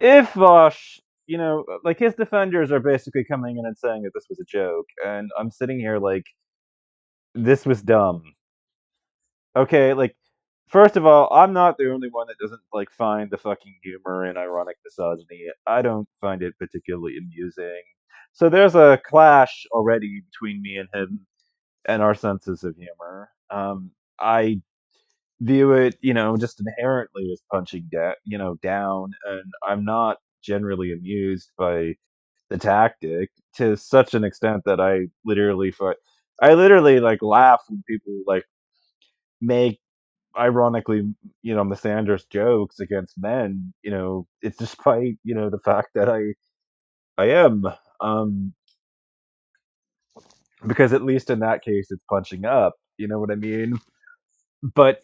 if Vosh, like his defenders are basically coming in and saying that this was a joke, and I'm sitting here like this was dumb. Okay, like first of all, I'm not the only one that doesn't like find the fucking humor in ironic misogyny. I don't find it particularly amusing. So there's a clash already between me and him and our senses of humor. I view it, just inherently as punching down, and I'm not generally amused by the tactic to such an extent that I literally like laugh when people like make ironically, misandrous jokes against men. It's despite the fact that I am, um, because at least in that case it's punching up. You know what I mean? But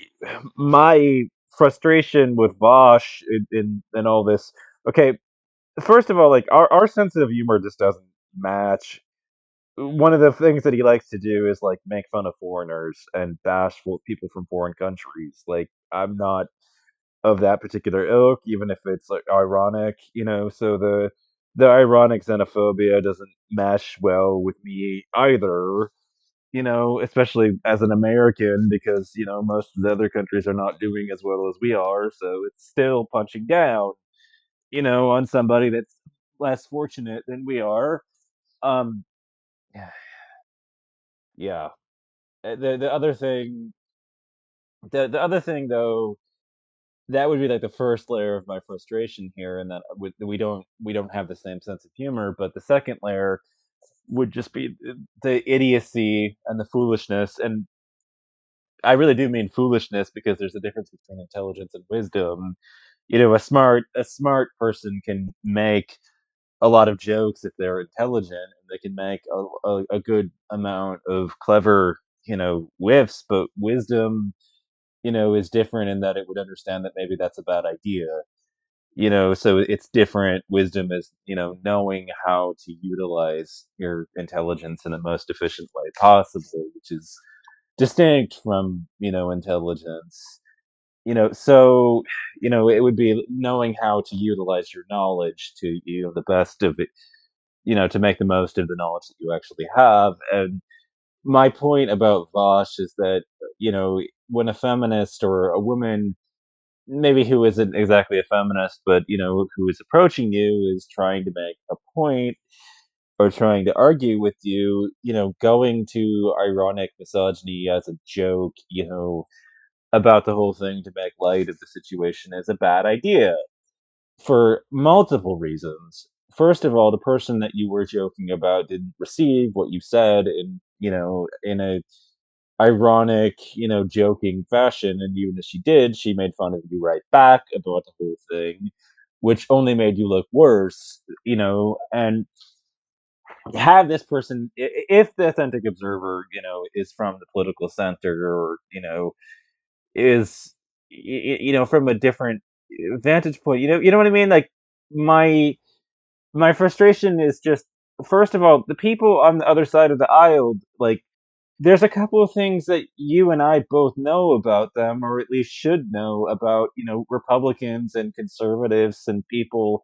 my frustration with Vosh in all this. Okay, first of all, like our sense of humor just doesn't match. One of the things that he likes to do is like make fun of foreigners and bash people from foreign countries. Like I'm not of that particular ilk, even if it's like ironic, So the ironic xenophobia doesn't mesh well with me either, especially as an American, because most of the other countries are not doing as well as we are, so it's still punching down, on somebody that's less fortunate than we are. Um, yeah. The other thing, the other thing though, that would be like the first layer of my frustration here, and that we don't have the same sense of humor. But the second layer would just be the idiocy and the foolishness, and I really do mean foolishness because there's a difference between intelligence and wisdom. A smart person can make a lot of jokes if they're intelligent, and they can make a good amount of clever, whiffs. But wisdom, is different in that it would understand that maybe that's a bad idea. So it's different. Wisdom is, knowing how to utilize your intelligence in the most efficient way possible, which is distinct from, intelligence. So, it would be knowing how to utilize your knowledge to, the best of it, to make the most of the knowledge that you actually have. And my point about Vosh is that, when a feminist or a woman, maybe who isn't exactly a feminist, but who is approaching you, is trying to make a point or trying to argue with you, going to ironic misogyny as a joke, about the whole thing to make light of the situation is a bad idea for multiple reasons. First of all, the person that you were joking about didn't receive what you said in a ironic, joking fashion, and even if she did, she made fun of you right back about the whole thing, which only made you look worse, and have this person, if the authentic observer, is from the political center, or, is, from a different vantage point, you know what I mean? Like, my my frustration is just, first of all, the people on the other side of the aisle, like, there's a couple of things that you and I both know about them, or at least should know about, Republicans and conservatives and people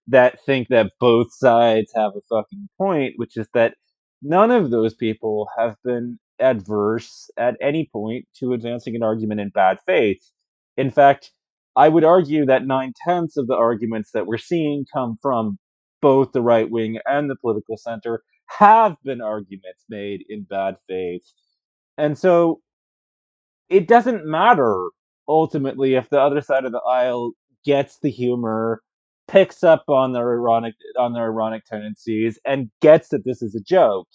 that think that both sides have a fucking point, which is that none of those people have been adverse at any point to advancing an argument in bad faith. In fact, I would argue that 9/10 of the arguments that we're seeing come from both the right wing and the political center have been arguments made in bad faith. And so it doesn't matter ultimately if the other side of the aisle gets the humor, picks up on their ironic tendencies, and gets that this is a joke.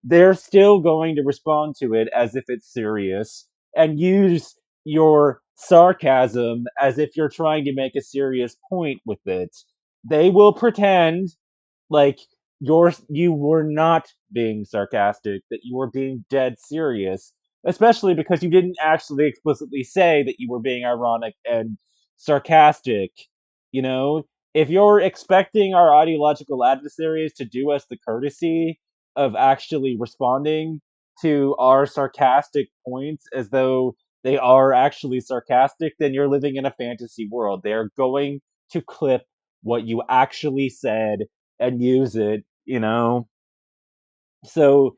They're still going to respond to it as if it's serious and use your sarcasm as if you're trying to make a serious point with it. They will pretend like you were not being sarcastic, that you were being dead serious, especially because you didn't actually explicitly say that you were being ironic and sarcastic. You know, if you're expecting our ideological adversaries to do us the courtesy of actually responding to our sarcastic points as though they are actually sarcastic, then you're living in a fantasy world. They're going to clip what you actually said and use it, you know? So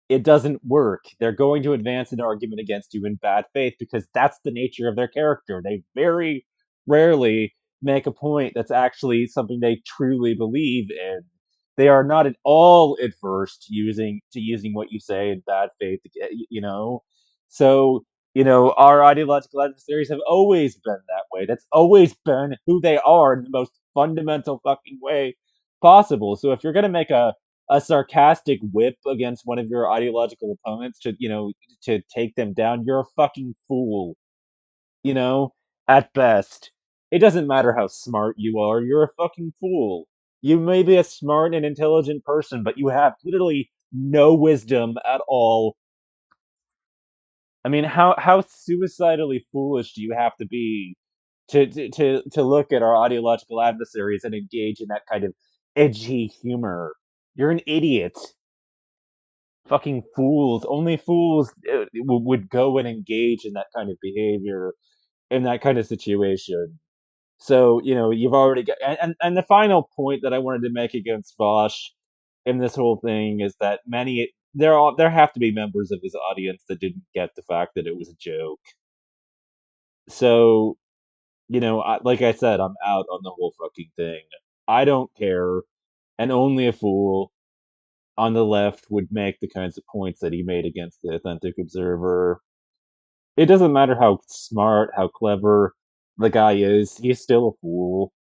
it doesn't work. They're going to advance an argument against you in bad faith because that's the nature of their character. They very rarely make a point that's actually something they truly believe in. They are not at all adverse to using what you say in bad faith, you know. So, our ideological adversaries have always been that way. That's always been who they are in the most fundamental fucking way possible. So if you're gonna make a sarcastic whip against one of your ideological opponents to take them down, you're a fucking fool, you know, at best. It doesn't matter how smart you are, you're a fucking fool. You may be a smart and intelligent person, but you have literally no wisdom at all. I mean, how suicidally foolish do you have to be to look at our ideological adversaries and engage in that kind of edgy humor? You're an idiot. Fucking fools. Only fools would go and engage in that kind of behavior in that kind of situation. So, you've already got, and the final point that I wanted to make against Vosh in this whole thing is that there have to be members of his audience that didn't get the fact that it was a joke. So, like I said, I'm out on the whole fucking thing. I don't care, and only a fool on the left would make the kinds of points that he made against the Authentic Observer. It doesn't matter how smart, how clever the guy is, he's still a fool.